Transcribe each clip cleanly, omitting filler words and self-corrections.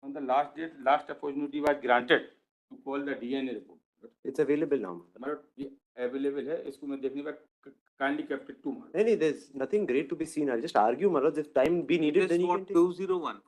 on the last date, last opportunity was granted to call the DNA report. It's available now. मतलब ये available है, इसको मैं देखने का kindly kept it to my. नहीं, there's nothing great to be seen. I'll just argue, Malad, if time be needed, then you can take. 201.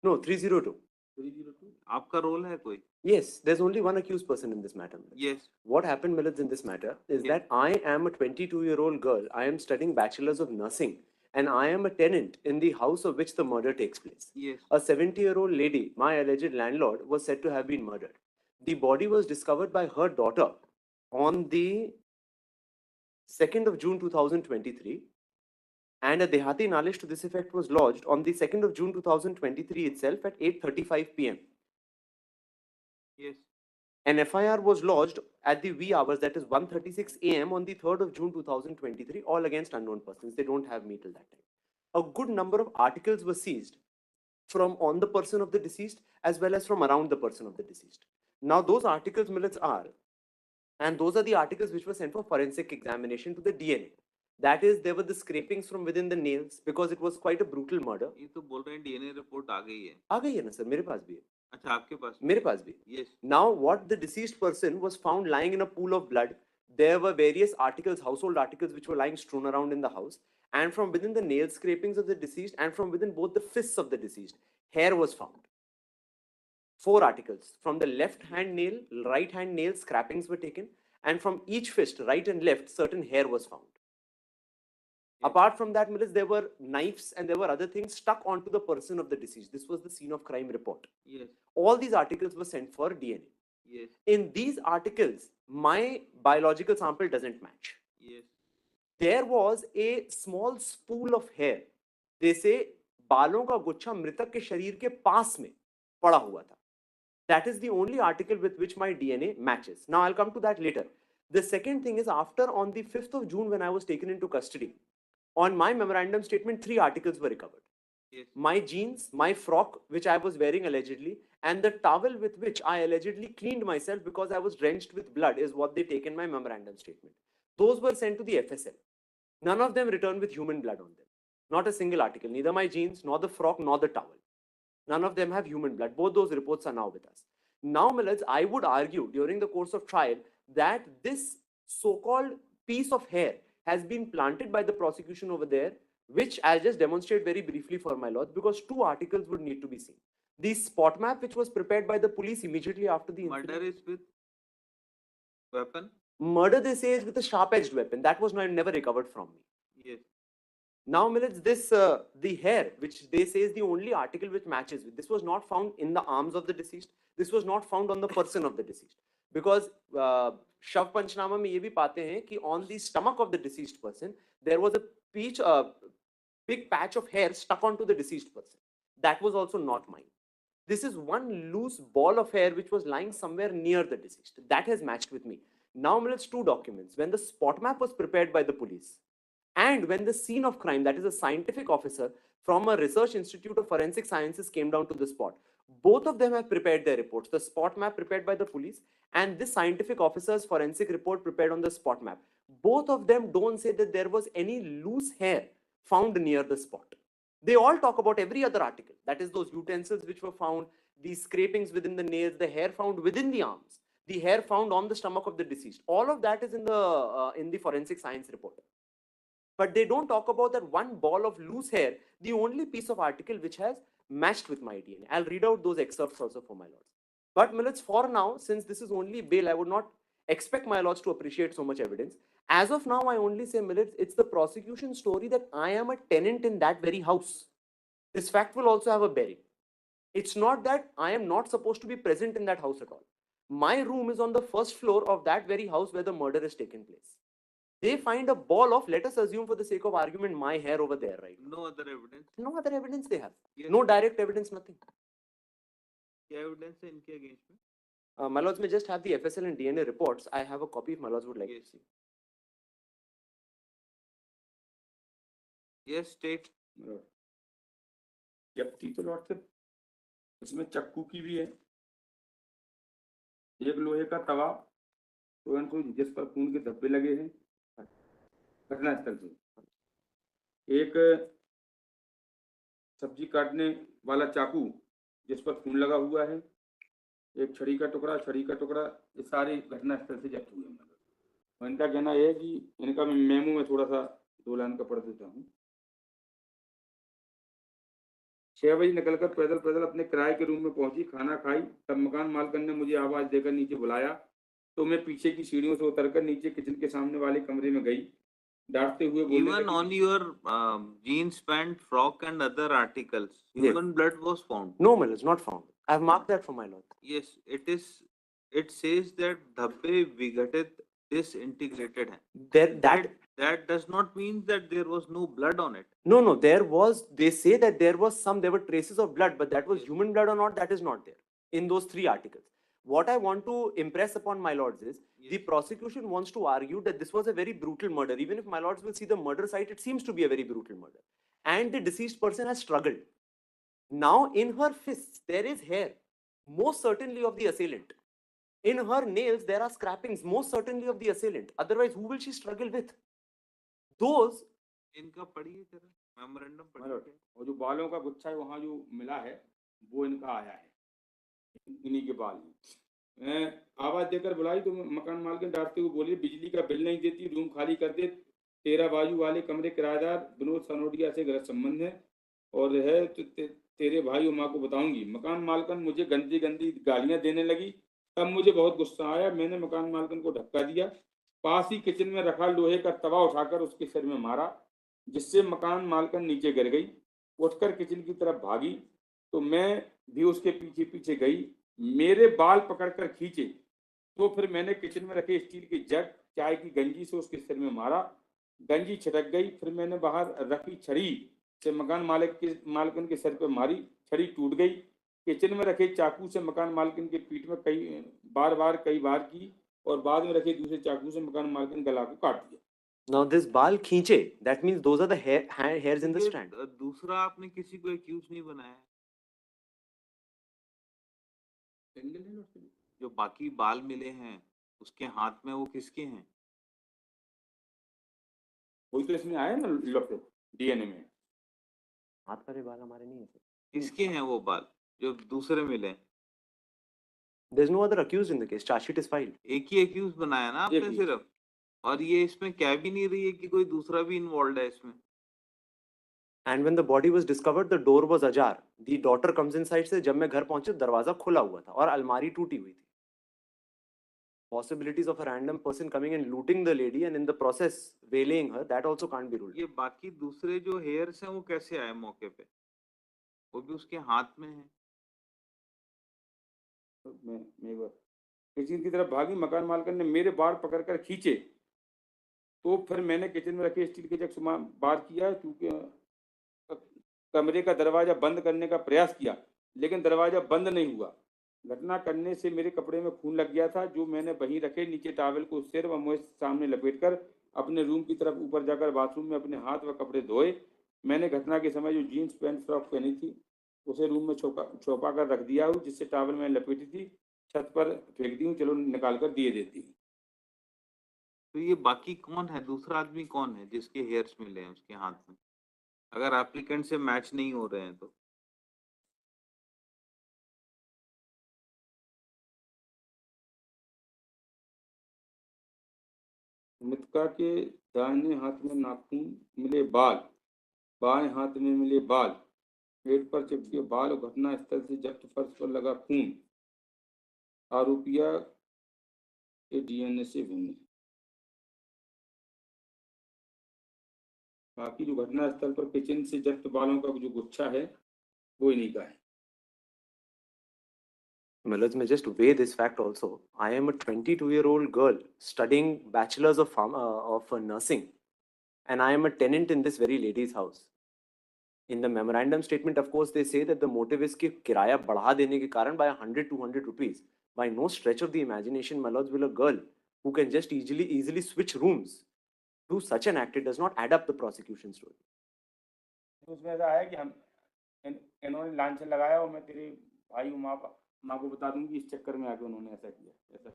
No, 302. 302. आपका role है कोई? Yes, there's only one accused person in this matter. Yes. What happened, Milad, in this matter is that I am a 22-year-old girl. I am studying bachelor's of nursing, and I am a tenant in the house of which the murder takes place. Yes. A 70-year-old lady, my alleged landlord, was said to have been murdered. The body was discovered by her daughter on the 2nd of June 2023, and a Dehati Nalish to this effect was lodged on the 2nd of June 2023 itself at 8:35 p.m. Yes. An FIR was lodged at the wee hours, that is 1:36 a.m. on the 3rd of June 2023, all against unknown persons. They don't have me till that time. A good number of articles were seized from on the person of the deceased as well as from around the person of the deceased. Now, those articles, millets, are, and those are the articles which were sent for forensic examination to the DNA. That is, there were the scrapings from within the nails because it was quite a brutal murder. ये तो बोल रहे हैं DNA report आ गई है. आ गई है ना सर, मेरे पास भी है. अच्छा, आपके पास? मेरे पास भी. Yes. Now, what the deceased person was found lying in a pool of blood. There were various articles, household articles, which were lying strewn around in the house. And from within the nail scrapings of the deceased and from within both the fists of the deceased, hair was found. 4 articles. From the left hand nail, right hand nail, scrapings were taken. And from each fist, right and left, certain hair was found. Apart from that, there were knives and there were other things stuck onto the person of the deceased. This was the scene of crime report. Yes. All these articles were sent for DNA. Yes. In these articles, my biological sample doesn't match. Yes. There was a small spool of hair. They say बालों का गुच्छा मृतक के शरीर के पास में पड़ा हुआ था. That is the only article with which my DNA matches. Now I'll come to that later. The second thing is, after on the 5th of June when I was taken into custody, on my memorandum statement, 3 articles were recovered. Yes. My jeans, my frock, which I was wearing allegedly, and the towel with which I allegedly cleaned myself because I was drenched with blood is what they take in my memorandum statement. Those were sent to the FSL. None of them returned with human blood on them. Not a single article. Neither my jeans, nor the frock, nor the towel. None of them have human blood. Both those reports are now with us. Now, Millets, I would argue during the course of trial that this so-called piece of hair has been planted by the prosecution over there, which I'll just demonstrate very briefly for my lords, because 2 articles would need to be seen. The spot map, which was prepared by the police immediately after the incident. Murder is with weapon? Murder, they say, is with a sharp-edged weapon. That was never recovered from me. Yes. Now, Millets, this, the hair, which they say is the only article which matches with, this was not found in the arms of the deceased. This was not found on the person of the deceased. Because Shav Panchnama mein ye bhi paate hain ki on the stomach of the deceased person, there was a big patch of hair stuck onto the deceased person. That was also not mine. This is one loose ball of hair which was lying somewhere near the deceased. That has matched with me. Now, Millets, 2 documents. When the spot map was prepared by the police, and when the scene of crime, that is a scientific officer from a research institute of forensic sciences, came down to the spot, both of them have prepared their reports. The spot map prepared by the police and this scientific officer's forensic report prepared on the spot map. Both of them don't say that there was any loose hair found near the spot. They all talk about every other article. That is those utensils which were found, the scrapings within the nails, the hair found within the arms, the hair found on the stomach of the deceased. All of that is in the forensic science report. But they don't talk about that one ball of loose hair, the only piece of article which has matched with my DNA. I'll read out those excerpts also for my lords. But Millets, for now, since this is only bail, I would not expect my lords to appreciate so much evidence. As of now, I only say, Millets, it's the prosecution story that I am a tenant in that very house. This fact will also have a bearing. It's not that I am not supposed to be present in that house at all. My room is on the 1st floor of that very house where the murder has taken place. They find a ball of, let us assume for the sake of argument, my hair over there, right? No other evidence? No other evidence they have. Yes. No direct evidence, nothing. क्या evidence है इनके against में? My lords may just have the FSL and DNA reports. I have a copy if my lords would like to see. Yes, state. जब्ती तो Lord से इसमें चक्कू की भी है, एक लोहे का तवा, तो इनको जिस पर खून के धब्बे लगे हैं घटनास्थल से, एक सब्जी काटने वाला चाकू जिस पर खून लगा हुआ है, एक छड़ी का टुकड़ा, ये सारे घटना स्थल से जब्त हुए हैं। और इनका कहना यह है कि इनका मेमो में थोड़ा सा 2 लाइन का पढ़ देता हूँ। 6 बजे निकलकर पैदल अपने किराए के रूम में पहुंची, खाना खाई, तब मकान मालकिन ने मुझे आवाज देकर नीचे बुलाया, तो मैं पीछे की सीढ़ियों से उतरकर नीचे किचन के सामने वाले कमरे में गई। डांटते हुए बोलने Even लगी, on your jeans, pant, frock, and other articles, Yes. human blood was found. No, my lords, not found. I have marked that for my lord. Yes, it is. It says that धब्बे विघटित disintegrated हैं. That does not mean that there was no blood on it. No, there was, they say that there were traces of blood, but that was Yes. human blood or not, that is not there in those 3 articles. What I want to impress upon my lords is, the Yes. prosecution wants to argue that this was a very brutal murder. Even if my lords will see the murder site, it seems to be a very brutal murder. And the deceased person has struggled. Now, in her fists, there is hair, most certainly of the assailant. In her nails, there are scrapings, most certainly of the assailant. Otherwise, who will she struggle with? Those इनका पढ़िए जरा memorandum My पढ़िए lord, क्या? और जो बालों का गुच्छा है वहां जो मिला है वो इनका आया है, इन्हीं के बाल हैं। आवाज देकर बुलाई तो मकान मालकिन डांटते हुए बोली, बिजली का बिल नहीं देती, रूम खाली कर दे, तेरा बाजू वाले कमरे किराएदार विनोद सनोडिया से गलत संबंध है और है तो तेरे भाई और माँ को बताऊंगी। मकान मालकिन मुझे गंदी गंदी गालियां देने लगी, तब मुझे बहुत गुस्सा आया, मैंने मकान मालकिन को धक्का दिया, पास ही किचन में रखा लोहे का तवा उठाकर उसके सिर में मारा, जिससे मकान मालकिन नीचे गिर गई। उठकर किचन की तरफ भागी तो मैं भी उसके पीछे पीछे गई, मेरे बाल पकड़कर खींचे, तो फिर मैंने किचन में रखे स्टील के जग चाय की गंजी से उसके सिर में मारा, गंजी छिटक गई, फिर मैंने बाहर रखी छड़ी से मकान मालकिन के सिर पर मारी, छड़ी टूट गई। किचन में रखे चाकू से मकान मालकिन के पीठ में कई बार की और बाद में रखे दूसरे चाकू से मकान मालकिन गला को काट दिया। Now this bal खींचे, that means those are the hairs in the ये strand. दूसरा आपने किसी को एक्यूज नहीं बनाया, जो बाकी बाल मिले हैं उसके हाथ में वो किसके हैं? वही तो इसमें आया ना डीएनए में। हाथ वाले बाल हमारे नहीं है sir. किसके हैं वो बाल जो दूसरे मिले? There's no other accused in the case. Charge sheet is filed. एक ही एक्यूज बनाया ना आपने एक ही। सिर्फ, और ये इसमें कह भी नहीं रही है कि कोई दूसरा भी इन्वॉल्व है इसमें। And when the body was discovered, the door was ajar. The daughter comes inside से जब मैं घर पहुंचे दरवाजा खुला हुआ था और अलमारी टूटी हुई थी. Possibilities of a random person coming and looting the lady and in the process waylaying her, that also can't be ruled. ये बाकी दूसरे जो हेयर्स हैं वो कैसे आए मौके पे? वो भी उसके हाथ में है। मैं एक बार किचन की तरफ भागी, मकान मालकिन ने मेरे बाल पकड़कर खींचे, तो फिर मैंने किचन में रखे स्टील के जग से बार किया, क्योंकि कमरे का दरवाजा बंद करने का प्रयास किया, लेकिन दरवाजा बंद नहीं हुआ। घटना करने से मेरे कपड़े में खून लग गया था, जो मैंने वहीं रखे नीचे टॉवेल को सिर व मुंह सामने लपेटकर अपने रूम की तरफ ऊपर जाकर बाथरूम में अपने हाथ व कपड़े धोए। मैंने घटना के समय जो जीन्स पैंट फ्रॉक पहनी थी उसे रूम में छुपा कर रख दिया हूँ, जिससे टॉवेल में लपेटी थी छत पर फेंक दी हूँ, चलो निकाल कर दिए देती हूँ। तो ये बाकी कौन है, दूसरा आदमी कौन है जिसके हेयर्स मिले हैं उसके हाथ में, अगर एप्लीकेंट से मैच नहीं हो रहे हैं तो? मृतका के दाहिने हाथ में नाखून मिले बाल, बाएं हाथ में मिले बाल, पेट पर चिपके बाल और घटना स्थल से जब्त फर्श पर लगा खून आरोपिया के डीएनए से भिन्न है। बाकी जो घटना स्थल पर किचन से जब्त बालों का जो गुच्छा है वो इन्हीं का है। Let's just weigh this fact also. I am a 22-year-old girl studying bachelor's of nursing, and I am a tenant in this very lady's house. In the memorandum statement, of course, they say that the motive is कि किराया बढ़ा देने के कारण by 100-200 rupees. By no stretch of the imagination, my lords, will a girl who can just easily switch rooms do such an act? It does not add up the prosecution story. उसमें ऐसा है कि हम इन्होंने लांछन लगाया और मैं तेरे भाई माँ को बता दूंगी, इस चक्कर में आके उन्होंने ऐसा किया। ऐसा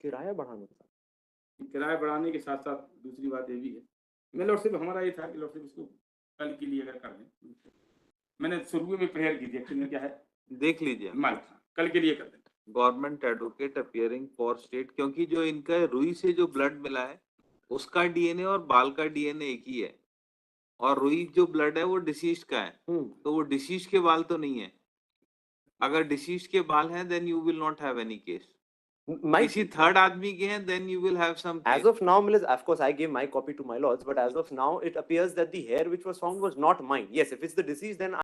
किराया बढ़ाने के साथ, किराया बढ़ाने के साथ साथ दूसरी बात ये भी है, मैं लॉर्डशिप हमारा ये था कि लॉर्डशिप इसको कल के लिए अगर कर दें, मैंने शुरू में प्रेयर की थी। एक्चुअली में क्या है, देख लीजिए मालिक, हाँ, कल के लिए कर दें। Government advocate appearing for state, क्योंकि जो इनका रुई से जो ब्लड मिला है उसका डीएनए और बाल का डीएनए एक ही है, और रुई जो ब्लड है वो डिसीज का है, तो वो डिसीज के बाल तो नहीं है। अगर डिसीज के बाल हैं then you will not have any case. My किसी थर्ड आदमी के हैं then you will have some As case. of now, Miliz, of course, I gave my copy to my lords, but as of now, it appears that the hair which was found was not mine. Yes, if it's the deceased, then